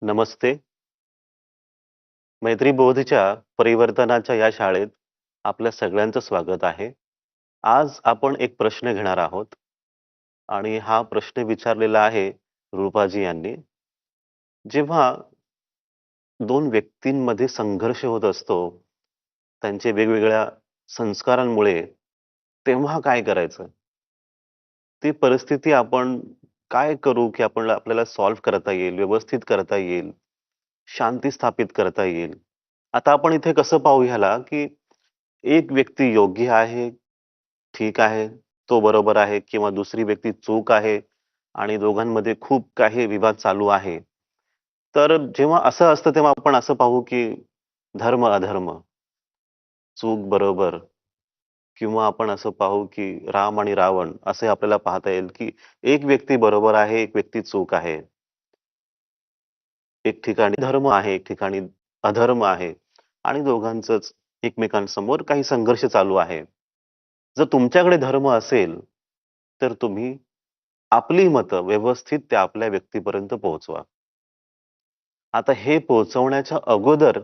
नमस्ते. मैत्रीबोधच्या परिवर्तनाच्या या शाळेत आपल्या सगळ्यांचं स्वागत आहे. आज आपण एक प्रश्न घेणार आहोत आणि हा प्रश्न विचारलेला आहे रूपाजी यांनी. जेव्हा 2 व्यक्तींमध्ये संघर्ष होत असतो, त्यांचे वेगवेगळ्या संस्कारांमुळे, तेव्हा काय करायचं? ती परिस्थिती आपण काय करू, की आपल्याला सॉल्व्ह करता येईल, व्यवस्थित करता येईल, शांती स्थापित करता येईल? आता आपण इथे कसं पाहू ह्याला, की एक व्यक्ती योग्य आहे, ठीक आहे, तो बरोबर आहे किंवा दुसरी व्यक्ती चूक आहे आणि दोघांमध्ये खूप काही विवाद चालू आहे. तर जेव्हा असं असतं तेव्हा आपण असं पाहू, की धर्म-अधर्म, चूक-बरोबर किंवा आपण असं पाहू, की राम आणि रावण असे आपल्याला पाहता येईल, की एक व्यक्ती बरोबर आहे, एक व्यक्ती चूक आहे. एक ठिकाणी धर्म आहे, एक ठिकाणी अधर्म आहे आणि दोघांचंच एकमेकांसमोर काही संघर्ष चालू आहे. जर तुमच्याकडे धर्म असेल, तर तुम्ही आपली मतं व्यवस्थित त्या आपल्या व्यक्तीपर्यंत पोहोचवा. आता हे पोहोचवण्याच्या अगोदर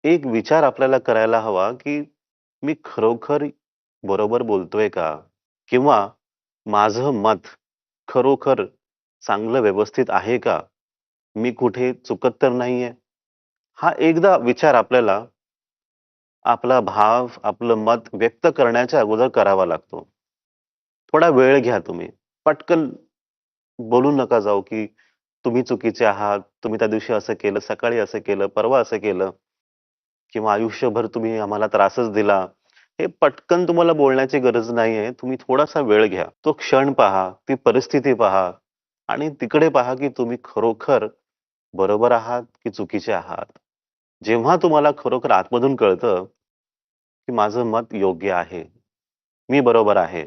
एक विचार आपल्याला करायला हवा, की मी खरोखर बरोबर बोलतोय का? किंवा माझं मत खरोखर चांगलं व्यवस्थित आहे का? मी कुठे चुकत तर नाहीये? हा एकदा विचार आपल्याला आपला भाव, आपलं मत व्यक्त करण्याच्या अगोदर करावा लागतो. थोडा वेळ घ्या तुम्ही. पटकन बोलून नका जाऊ, की तुम्ही चुकीचे आहात, तुम्ही त्या दिवशी असं केलं, सकाळी असं केलं, परवा असं केलं किंवा आयुष्यभर तुम्ही आम्हाला त्रासच दिला. हे पटकन तुम्हाला बोलण्याची गरज नाहीये. तुम्ही थोडासा वेळ घ्या. तो क्षण पहा, ती परिस्थिती पहा आणि तिकडे पहा, की तुम्ही खरोखर बरोबर आहात, की चुकीचे आहात. जेव्हा तुम्हाला खरोखर आतमधून कळतं, की माझं मत योग्य आहे, मी बरोबर आहे.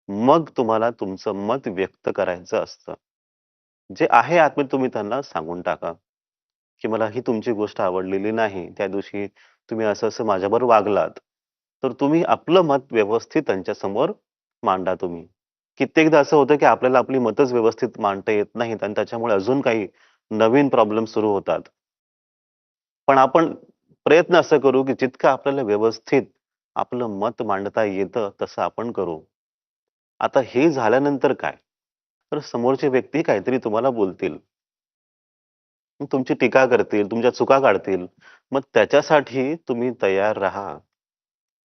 मग तुम्हाला तुमचं मत व्यक्त करायचं असतं. जे आहे आतमध्ये तुम्ही त्यांना सांगून टाका, की मला ही तुमची गोष्ट आवडलेली नाही. त्या दिवशी तुम्ही असं-असं माझ्याबरोबर वागलात. तर तुम्ही आपलं मत व्यवस्थित त्यांच्यासमोर मांडा तुम्ही. कित्येकदा असं होतं, की आपल्याला आपली मतच व्यवस्थित मांडता येत नाहीत आणि त्याच्यामुळे अजून काही नवीन प्रॉब्लेम सुरू होतात. पण आपण प्रयत्न असं करू, की जितकं आपल्याला व्यवस्थित आपलं मत मांडता येतं, तसं आपण करू. आता हे झाल्यानंतर काय? तर समोरचे व्यक्ती काहीतरी तुम्हाला बोलतील. मग तुमची टीका करतील, तुमच्या चुका काढतील. मग त्याच्यासाठी तुम्ही तयार राहा,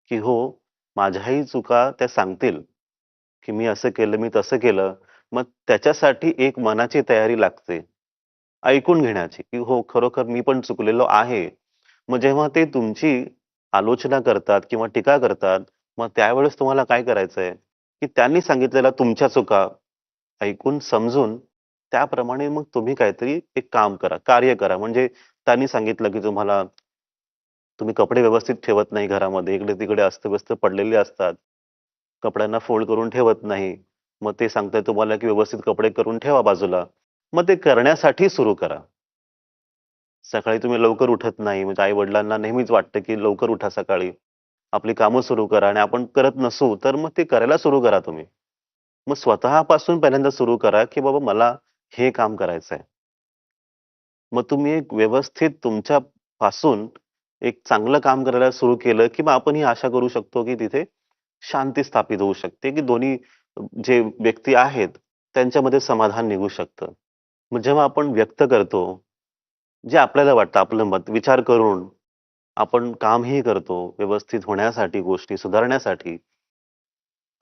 की हो, माझ्याही चुका त्या सांगतील, की मी असं केलं, मी तसं केलं. मग त्याच्यासाठी एक मनाची तयारी लागते. ऐकून घेण्याची, की हो, खरोखर मी पण चुकलेलो आहे. मग जेव्हा ते तुमची आलोचना करतात किंवा टीका करतात, मग त्यावेळेस तुम्हाला काय करायचंय, की त्यांनी सांगितलेल्या तुमच्या चुका ऐकून, समजून त्याप्रमाणे मग तुम्ही काहीतरी एक काम करा, कार्य करा. म्हणजे त्यांनी सांगितलं, की तुम्ही कपडे व्यवस्थित ठेवत नाही घरामध्ये, इकडे-तिकडे अस्तव्यस्त पडलेले असतात. कपड्यांना फोल्ड करून ठेवत नाही. मग ते सांगताय तुम्हाला, की व्यवस्थित कपडे करून ठेवा बाजूला. मग ते करण्यासाठी सुरू करा. सकाळी तुम्ही लवकर उठत नाही, म्हणजे आई-वडिलांना नेहमीच वाटतं, की लवकर उठा सकाळी. आपली कामं सुरू करा आणि आपण करत नसू, तर मग ते करायला सुरू करा तुम्ही. मग स्वतःपासून पहिल्यांदा सुरू करा, की बाबा मला हे काम करायचंय. मग तुम्ही एक व्यवस्थित तुमच्यापासून एक चांगलं काम करायला सुरू केलं, की मग आपण ही आशा करू शकतो, की तिथे शांती स्थापित होऊ शकते, की दोन्ही जे व्यक्ती आहेत, त्यांच्यामध्ये समाधान निघू शकतं. मग जेव्हा आपण व्यक्त करतो, जे आपल्याला वाटतं आपलं मत विचार करून आपण कामही करतो व्यवस्थित होण्यासाठी, गोष्टी सुधारण्यासाठी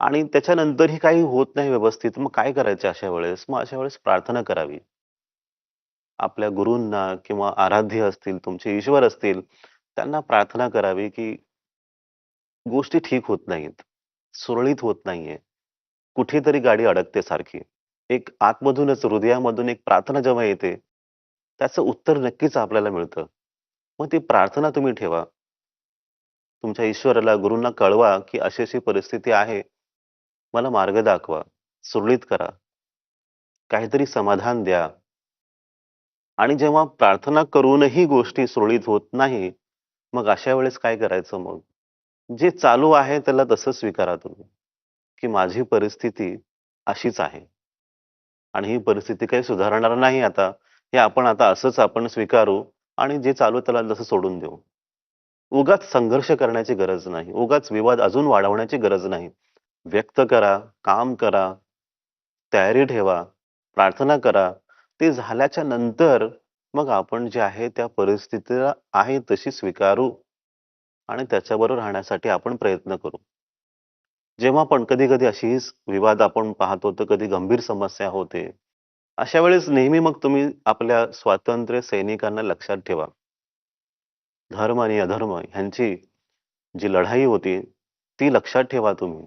आणि त्याच्यानंतरही काही होत नाही व्यवस्थित, मग काय करायचं अशा वेळेस? मग अशा वेळेस प्रार्थना करावी. आपल्या गुरूंना किंवा आराध्य असतील, तुमचे ईश्वर असतील, त्यांना प्रार्थना करावी, की गोष्टी ठीक होत नाहीत, सुरळीत होत नाहीये. कुठेतरी गाडी अडकते सारखी. एक आतमधूनच हृदयामधून एक प्रार्थना जेव्हा येते, त्याचं उत्तर नक्कीच आपल्याला मिळतं. मग ती प्रार्थना तुम्ही ठेवा. तुमच्या ईश्वराला, गुरूंना कळवा, की अशी-अशी परिस्थिती आहे. मला मार्ग दाखवा, सुरळीत करा, काहीतरी समाधान द्या. आणि जेव्हा प्रार्थना करूनही गोष्टी सुरळीत होत नाही, मग अशा वेळेस काय करायचं मग? जे चालू आहे त्याला तसं स्वीकारा तुम्ही, की माझी परिस्थिती अशीच आहे आणि ही परिस्थिती काही सुधारणार नाही आता. हे आपण आता असंच आपण स्वीकारू आणि जे चालू आहे त्याला जसं सोडून देऊ. उगाच संघर्ष करण्याची गरज नाही. उगाच विवाद अजून वाढवण्याची गरज नाही. व्यक्त करा, काम करा, तयारी ठेवा, प्रार्थना करा. ते झाल्याच्या नंतर मग आपण जे आहे त्या परिस्थितीला आहे तशी स्वीकारू आणि त्याच्याबरोबर राहण्यासाठी आपण प्रयत्न करू. जेव्हा पण कधी-कधी अशीच विवाद आपण पाहतो, तर कधी गंभीर समस्या होते. अशा वेळेस नेहमी मग तुम्ही आपल्या स्वातंत्र्य सैनिकांना लक्षात ठेवा. धर्म आणि अधर्म ह्यांची जी लढाई होती, ती लक्षात ठेवा तुम्ही,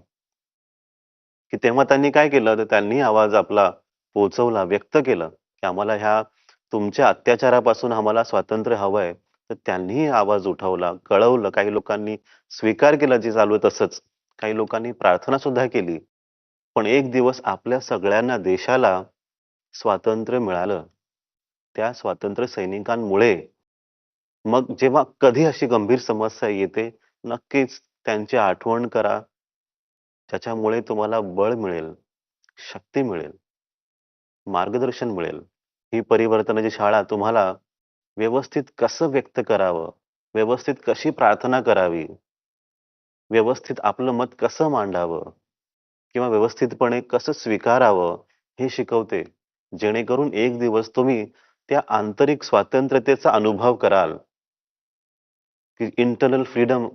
की तेव्हा त्यांनी काय केलं, तर त्यांनी आवाज आपला पोहोचवला, व्यक्त केलं, की आम्हाला ह्या तुमच्या अत्याचारापासून आम्हाला स्वातंत्र्य हवंय. तर त्यांनीही आवाज उठवला, कळवलं. काही लोकांनी स्वीकार केला जे चालू आहे तसंच. काही लोकांनी प्रार्थना सुद्धा केली. पण एक दिवस आपल्या सगळ्यांना देशाला स्वातंत्र्य मिळालं. त्या स्वातंत्र्य सैनिकांमुळे. मग जेव्हा कधी अशी गंभीर समस्या येते, नक्कीच त्यांची आठवण करा. ज्याच्यामुळे तुम्हाला बळ मिळेल, शक्ती मिळेल, मार्गदर्शन मिळेल. ही परिवर्तनाची शाळा तुम्हाला व्यवस्थित कसं व्यक्त करावं, व्यवस्थित कशी प्रार्थना करावी, व्यवस्थित आपलं मत कसं मांडावं किंवा व्यवस्थितपणे कसं स्वीकारावं, हे शिकवते. जेणेकरून एक दिवस तुम्ही त्या आंतरिक स्वातंत्र्यतेचा अनुभव कराल, की इंटरनल फ्रीडम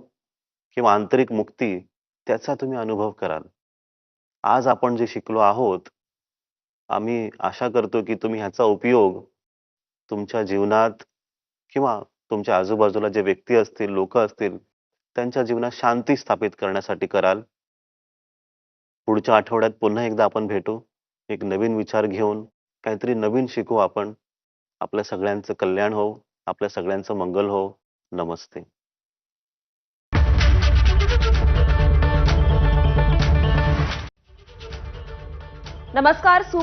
किंवा आंतरिक मुक्ती त्याचा तुम्ही अनुभव कराल. आज आपण जे शिकलो आहोत, आम्ही आशा करतो, की तुम्ही ह्याचा उपयोग तुमच्या जीवनात किंवा तुमच्या आजूबाजूला जे व्यक्ती असतील, लोकं असतील, त्यांच्या जीवनात शांती स्थापित करण्यासाठी कराल. पुढच्या आठवड्यात पुन्हा एकदा आपण भेटू. एक नवीन विचार घेऊन काहीतरी नवीन शिकू आपण. आपल्या सगळ्यांचं कल्याण हो. आपल्या सगळ्यांचं मंगल हो. नमस्ते. नमस्कार.